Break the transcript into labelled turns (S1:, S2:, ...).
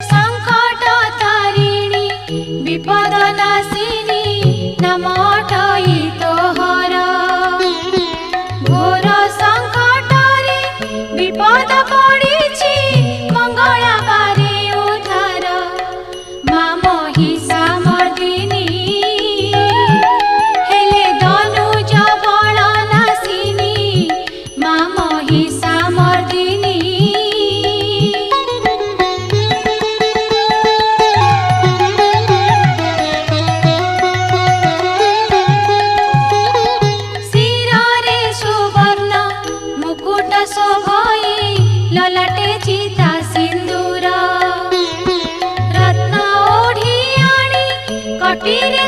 S1: संकट तारिणी विपद नाशिनी नमटई तोहर घोर संकटरे विपद पड़िछि मंगला बारे उद्धार माँ महिषामर्दिनी हेले धनुज बल नाशिनी माँ महिषामर्दिनी शिरे सुवर्ण मुकुट शोभई ललाटे चिता सिंदूर रत्न ओढ़ी आनी कटिरे